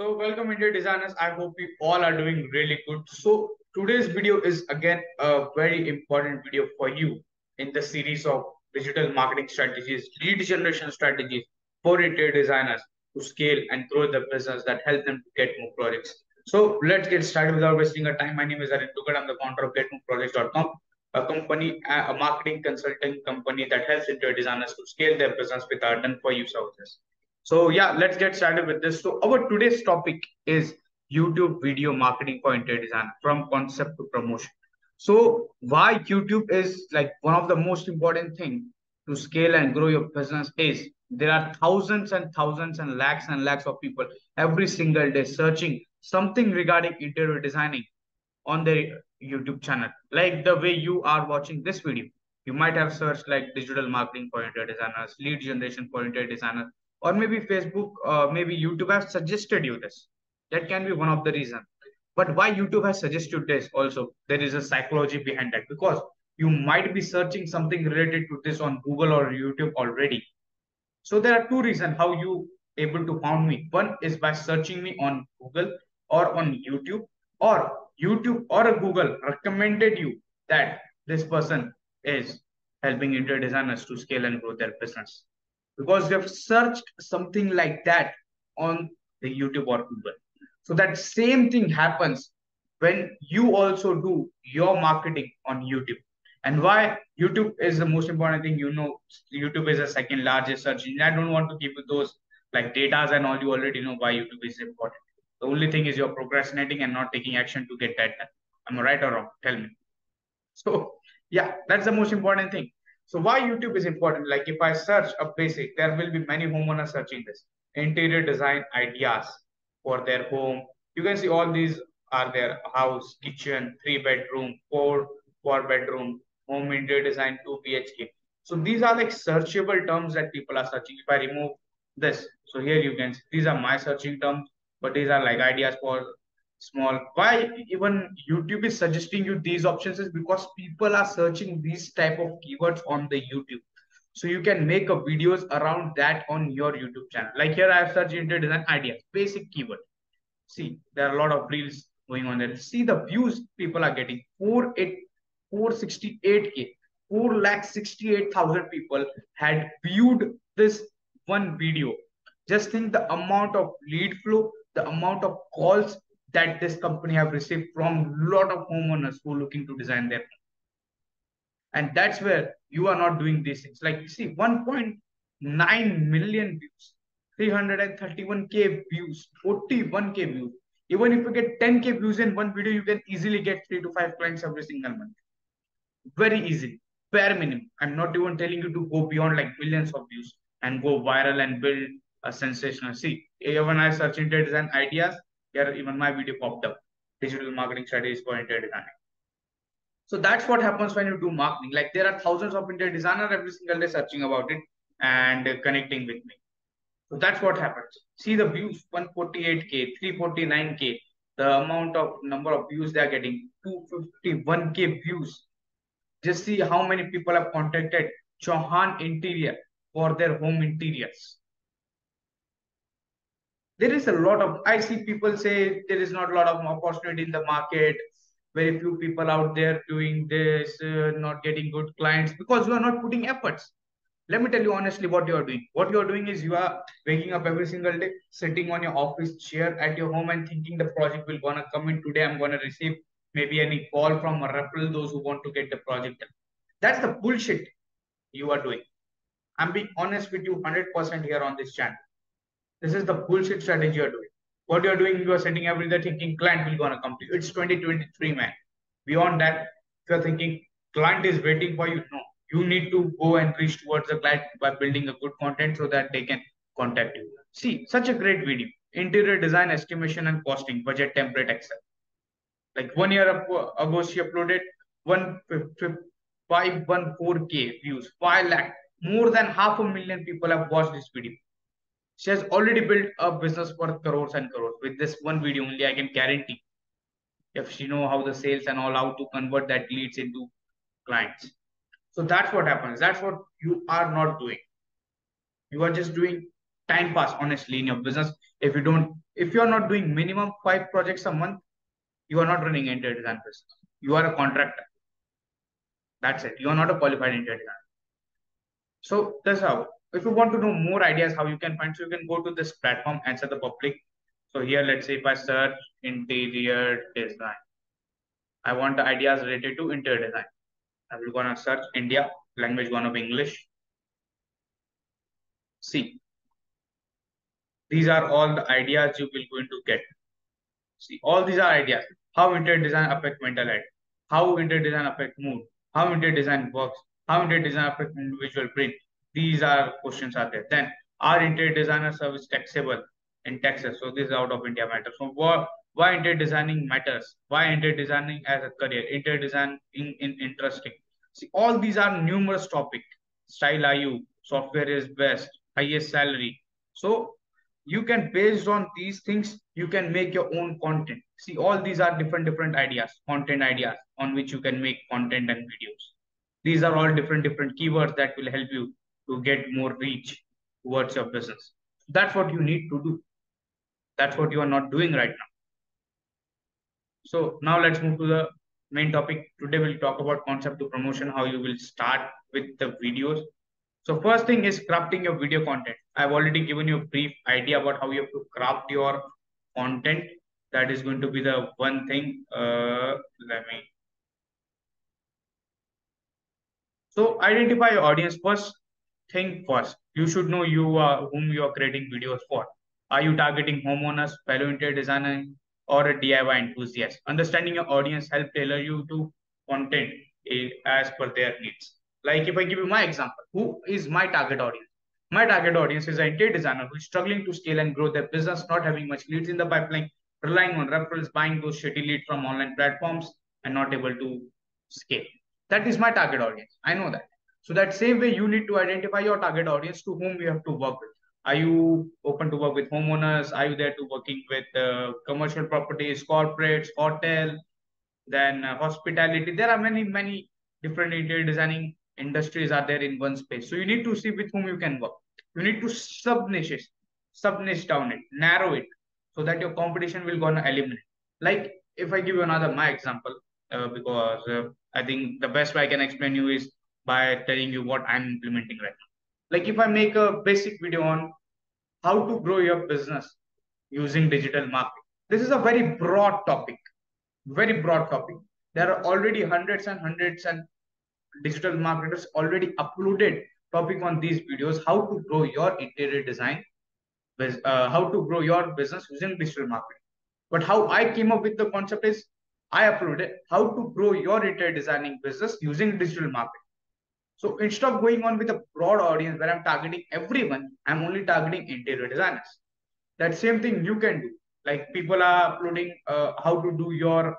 So welcome India designers. I hope you all are doing really good. So today's video is again a very important video for you in the series of digital marketing strategies, lead generation strategies for interior designers to scale and grow their business that help them to get more projects. So let's get started without wasting our time. My name is Arihant Dugar. I'm the founder of getmoreprojects.com, a company, a marketing consulting company that helps interior designers to scale their business with our done for you services. So yeah, let's get started with this. So our today's topic is YouTube video marketing for interior design from concept to promotion. So why YouTube is like one of the most important thing to scale and grow your business is there are thousands and lakhs of people every single day searching something regarding interior designing on their YouTube channel. Like the way you are watching this video, you might have searched like digital marketing for interior designers, lead generation for interior designers, or maybe Facebook, maybe YouTube has suggested you this. That can be one of the reasons. But why YouTube has suggested this also, there is a psychology behind that because you might be searching something related to this on Google or YouTube already. So there are two reasons how you able to found me. One is by searching me on Google or on YouTube, or YouTube or a Google recommended you that this person is helping interior designers to scale and grow their business because you have searched something like that on the YouTube or Google. So that same thing happens when you also do your marketing on YouTube. And why YouTube is the most important thing, YouTube is the second largest search engine. I don't want to give you those like datas and all. You already know why YouTube is important. The only thing is you're procrastinating and not taking action to get that done. Am I right or wrong? Tell me. So yeah, that's the most important thing. So why YouTube is important? Like if I search a basic, there will be many homeowners searching this interior design ideas for their home. You can see all these are their house, kitchen, 3 bedroom, four bedroom, home interior design, 2 BHK. So these are like searchable terms that people are searching. If I remove this, so here you can see these are my searching terms, but these are like ideas for small. Why even YouTube is suggesting you these options is because people are searching these type of keywords on the YouTube. So you can make a videos around that on your YouTube channel. Like here I have searched interior design ideas, basic keyword. See, there are a lot of reels going on there. See the views people are getting. 468K, 4,68,000 people had viewed this one video. Just think the amount of lead flow, the amount of calls that this company have received from a lot of homeowners who are looking to design their home. And that's where you are not doing these things. Like, see, 1.9 million views, 331K views, 41K views. Even if you get 10K views in one video, you can easily get 3 to 5 clients every single month. Very easy, bare minimum. I'm not even telling you to go beyond like millions of views and go viral and build a sensational. See, when I search interior design ideas, here even my video popped up. Digital marketing strategies for interior design. So that's what happens when you do marketing. Like there are thousands of interior designers every single day searching about it and connecting with me. So that's what happens. See the views, 148K, 349K, the amount of number of views they are getting, 251K views. Just see how many people have contacted Chauhan Interior for their home interiors. There is a lot of, I see people say there is not a lot of opportunity in the market. Very few people out there doing this, not getting good clients because you are not putting efforts. Let me tell you honestly what you are doing. What you are doing is you are waking up every single day, sitting on your office chair at your home and thinking the project will gonna come in today. I'm gonna receive maybe any call from a referral, those who want to get the project done. That's the bullshit you are doing. I'm being honest with you 100% here on this channel. This is the bullshit strategy you're doing. What you're doing, you are sitting every day thinking client will gonna come to you. It's 2023, man. Beyond that, if you're thinking client is waiting for you, no. You need to go and reach towards the client by building a good content so that they can contact you. See, such a great video. Interior design estimation and costing, budget template Excel. Like 1 year ago, she uploaded 514K views, 5 lakh. More than 500,000 people have watched this video. She has already built a business for crores and crores with this one video only. I can guarantee if she know how the sales and all how to convert that leads into clients. So that's what happens. That's what you are not doing. You are just doing time pass honestly in your business. If you are not doing minimum 5 projects a month, you are not running interior design business. You are a contractor. That's it. You are not a qualified interior designer. So that's how. If you want to know more ideas how you can find, so you can go to this platform, Answer the Public. So here, let's say if I search interior design, I want the ideas related to interior design. I will gonna search India, language gonna be English. See, these are all the ideas you will going to get. See, all these are ideas. How interior design affect mental health, how interior design affect mood, how interior design works, how interior design affect individual brain. These are questions are there. Then, are interior designer service taxable in Texas? So this is out of India matter. So why interior designing matters? Why interior designing as a career? Interior design in interesting. See, all these are numerous topic. Style IU, software is best, highest salary. So you can, based on these things, you can make your own content. See, all these are different ideas, content ideas on which you can make content and videos. These are all different keywords that will help you to get more reach towards your business. That's what you need to do. That's what you are not doing right now. So now let's move to the main topic. Today we'll talk about concept to promotion, how you will start with the videos. So first thing is crafting your video content. I've already given you a brief idea about how you have to craft your content. That is going to be the one thing. Let me. So identify your audience first. Think first. You should know you are whom you are creating videos for. Are you targeting homeowners, fellow interior designer, or a DIY enthusiast? Understanding your audience help tailor you to content as per their needs. Like if I give you my example, who is my target audience? My target audience is an interior designer who is struggling to scale and grow their business, not having much leads in the pipeline, relying on referrals, buying those shitty leads from online platforms, and not able to scale. That is my target audience. I know that. So that same way, you need to identify your target audience to whom you have to work with. Are you open to work with homeowners? Are you there to working with commercial properties, corporates, hotel, then hospitality? There are many different interior designing industries are there in one space. So you need to see with whom you can work. You need to sub niche down it, narrow it, so that your competition will gonna eliminate. Like if I give you another my example, because I think the best way I can explain you is by telling you what I'm implementing right now. Like if I make a basic video on how to grow your business using digital marketing. This is a very broad topic, very broad topic. There are already hundreds and digital marketers already uploaded topic on these videos, how to grow your interior design, how to grow your business using digital marketing. But how I came up with the concept is I uploaded how to grow your interior designing business using digital marketing. So instead of going on with a broad audience where I'm targeting everyone, I'm only targeting interior designers. That same thing you can do. Like people are uploading how to do your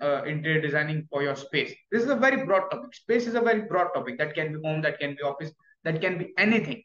interior designing for your space. This is a very broad topic. Space is a very broad topic. That can be home, that can be office, that can be anything.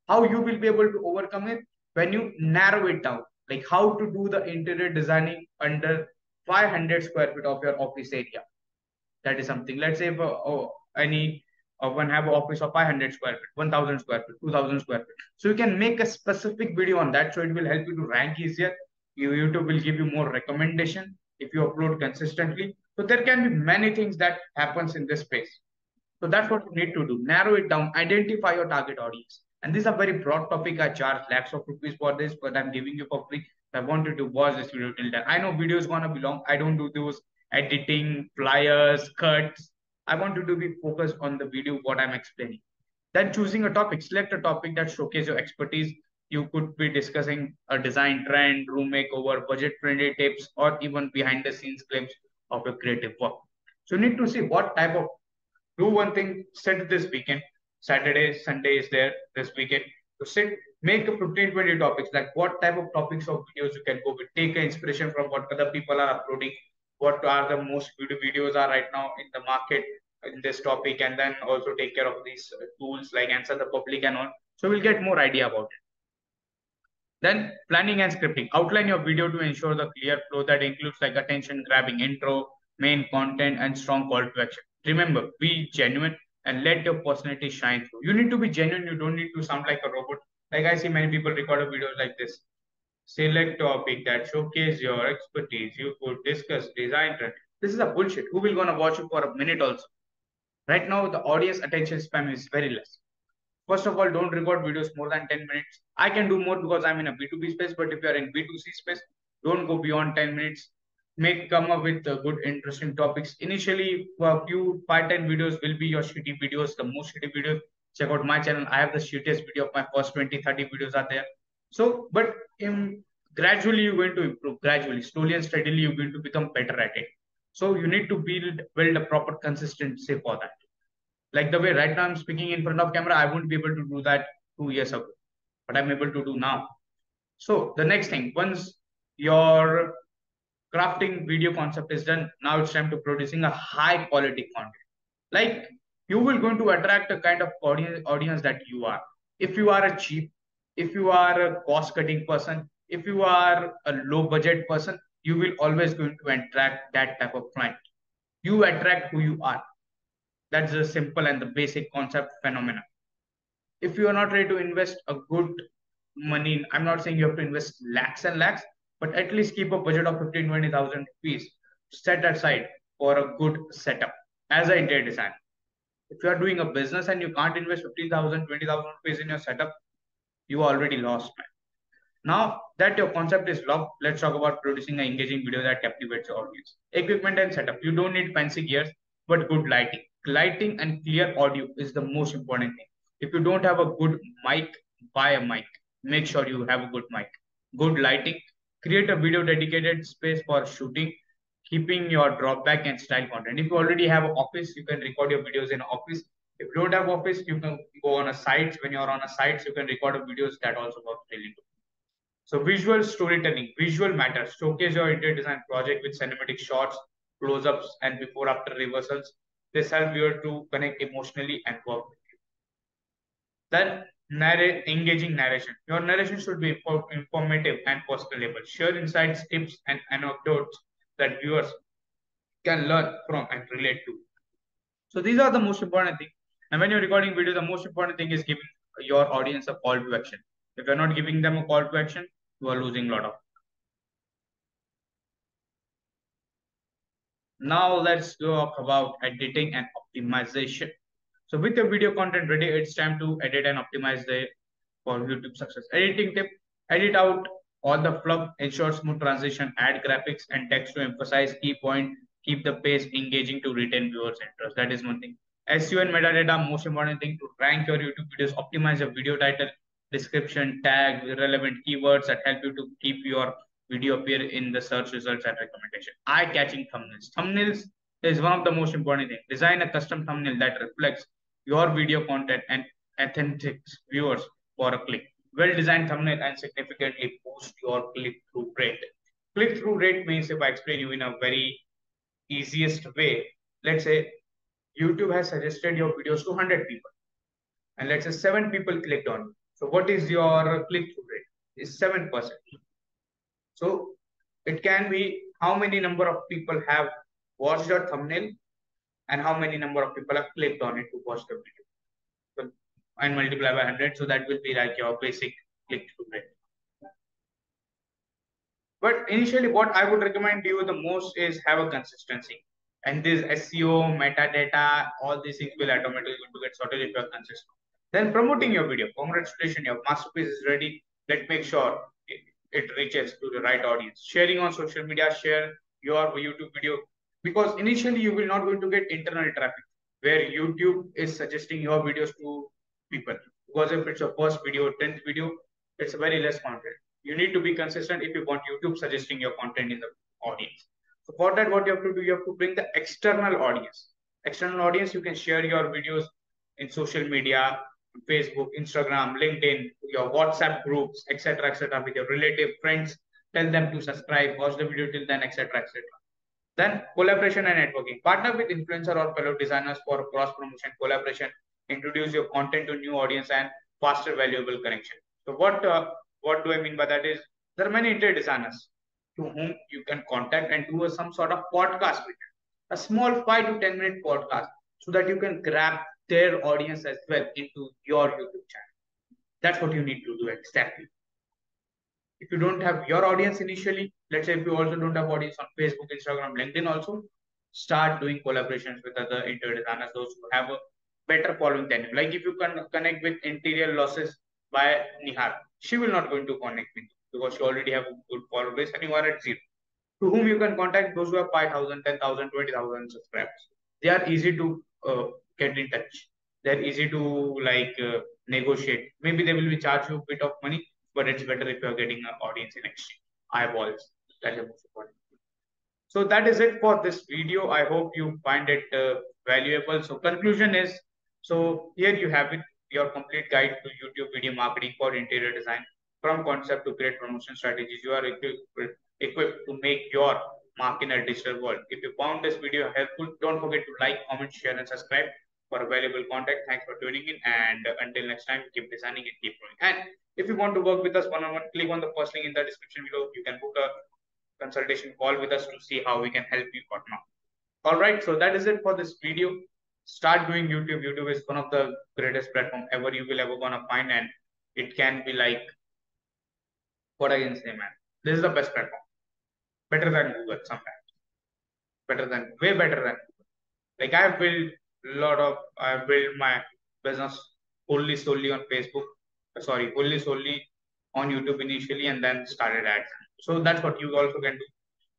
How you will be able to overcome it when you narrow it down. Like how to do the interior designing under 500 square feet of your office area. That is something. Let's say if any one have an office of 500 square feet, 1000 square feet, 2000 square feet. So you can make a specific video on that. So it will help you to rank easier. YouTube will give you more recommendation if you upload consistently. So there can be many things that happens in this space. So that's what you need to do. Narrow it down, identify your target audience. And this is a very broad topic. I charge lakhs of rupees for this, but I'm giving you for free. I want you to watch this video till then. I know video is gonna be long. I don't do those editing, flyers, cuts. I want you to be focused on the video, what I'm explaining. Then choosing a topic, select a topic that showcase your expertise. You could be discussing a design trend, room makeover, budget-friendly tips, or even behind-the-scenes clips of your creative work. So you need to see what type of do one thing, sit this weekend. Saturday, Sunday is there this weekend. So sit, make a 15, 20 topics. Like what type of topics of videos you can go with. Take inspiration from what other people are uploading. What are the most videos are right now in the market in this topic, and then also take care of these tools like Answer the Public and all. So we'll get more idea about it. Then planning and scripting. Outline your video to ensure the clear flow that includes like attention grabbing intro, main content, and strong call to action. Remember, be genuine and let your personality shine through. You need to be genuine. You don't need to sound like a robot. Like I see many people record a videos like this. Select topic that showcase your expertise. You could discuss design trend. This is a bullshit. Who will gonna watch you for a minute also? Right now, the audience attention span is very less. First of all, don't record videos more than 10 minutes. I can do more because I'm in a B2B space, but if you're in B2C space, don't go beyond 10 minutes. Come up with good, interesting topics. Initially, a few 5-10 videos will be your shitty videos, the most shitty videos. Check out my channel. I have the shittiest video of my first 20-30 videos are there. So, but gradually you're going to improve, gradually, slowly and steadily, you're going to become better at it. So you need to build a proper consistency for that. Like the way right now I'm speaking in front of camera, I wouldn't be able to do that 2 years ago, but I'm able to do now. So the next thing, once your crafting video concept is done, now it's time to producing a high quality content. Like you will going to attract a kind of audience that you are. If you are a cheap, if you are a cost cutting person, if you are a low budget person, you will always going to attract that type of client. You attract who you are. That's the simple and the basic concept phenomena. If you are not ready to invest a good money, I'm not saying you have to invest lakhs and lakhs, but at least keep a budget of 15-20,000 rupees set aside for a good setup as an interior designer. If you are doing a business and you can't invest 15,000, 20,000 rupees in your setup, you already lost, man. Now that your concept is locked, let's talk about producing an engaging video that captivates your audience. Equipment and setup. You don't need fancy gears, but good lighting. Lighting and clear audio is the most important thing. If you don't have a good mic, buy a mic. Make sure you have a good mic. Good lighting. Create a video dedicated space for shooting, keeping your dropback and style content. If you already have an office, you can record your videos in office. If you don't have office, you can go on a site. When you're on a site, you can record videos that also work really good. So visual storytelling, visual matters. Showcase your interior design project with cinematic shots, close-ups, and before-after reversals. This helps you to connect emotionally and work with you. Then engaging narration. Your narration should be informative and personable. Share insights, tips, and anecdotes that viewers can learn from and relate to. So these are the most important thing. And when you're recording video, the most important thing is giving your audience a call to action. If you're not giving them a call to action, you are losing a lot of. Now let's talk about editing and optimization. So with your video content ready, it's time to edit and optimize the for YouTube success. Editing tip, edit out all the fluff, ensure smooth transition, add graphics and text to emphasize key point, keep the pace engaging to retain viewers' interest. That is one thing. SEO and metadata, most important thing to rank your YouTube videos, optimize your video title, description, tag, relevant keywords that help you to keep your video appear in the search results and recommendation. Eye-catching thumbnails. Thumbnails is one of the most important things. Design a custom thumbnail that reflects your video content and authentic viewers for a click. Well-designed thumbnail and significantly boost your click-through rate. Click-through rate means, if I explain you in a very easiest way, let's say YouTube has suggested your videos to 100 people, and let's say 7 people clicked on it. So what is your click-through rate? Is 7%. So it can be how many number of people have watched your thumbnail and how many number of people have clicked on it to watch the video. So, and multiply by 100. So that will be like your basic click-through rate. But initially, what I would recommend you the most is have a consistency. And this SEO, metadata, all these things will automatically going to get sorted if you are consistent. Then promoting your video. Congratulations, your masterpiece is ready. Let's make sure it reaches to the right audience. Sharing on social media, share your YouTube video. Because initially, you will not going to get internal traffic where YouTube is suggesting your videos to people. Because if it's your first video, 10th video, it's a very less content. You need to be consistent if you want YouTube suggesting your content in the audience. So for that, what you have to do, you have to bring the external audience. External audience, you can share your videos in social media, Facebook, Instagram, LinkedIn, your WhatsApp groups, etc., with your relative friends. Tell them to subscribe, watch the video till then, etc. Then collaboration and networking. Partner with influencer or fellow designers for cross promotion, collaboration. Introduce your content to new audience and faster valuable connection. So what do I mean by that is there are many interior designers to whom you can contact and do some sort of podcast with them. A small 5 to 10 minute podcast so that you can grab their audience as well into your YouTube channel. That's what you need to do exactly. If you don't have your audience initially, let's say if you also don't have audience on Facebook, Instagram, LinkedIn also, start doing collaborations with other interior designers, those who have a better following than you. Like if you can connect with Interior Losses by Nihar, she will not going to connect with you because she already have a good follower base and you are at zero. To whom you can contact those who have 5,000, 10,000, 20,000 subscribers. They are easy to get in touch. They're easy to negotiate. Maybe they will be charge you a bit of money, but it's better if you're getting an audience in exchange. Eyeballs. That's the most important. So that is it for this video. I hope you find it valuable. So conclusion is, so here you have it, your complete guide to YouTube video marketing for interior design. From concept to great promotion strategies, you are equipped to make your mark in a digital world. If you found this video helpful, don't forget to like, comment, share, and subscribe for valuable content. Thanks for tuning in, and until next time, keep designing and keep growing. And if you want to work with us one-on-one, click on the first link in the description below. You can book a consultation call with us to see how we can help you or not. All right, so that is it for this video. Start doing YouTube. YouTube is one of the greatest platform ever you will ever gonna find, and it can be like what I can say, man. This is the best platform, better than Google sometimes, better than way better than Google. Like I've built my business only solely on Facebook. Sorry, only solely on YouTube initially, and then started ads. So that's what you also can do.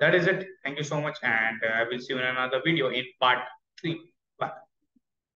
That is it. Thank you so much, and I will see you in another video in part 3.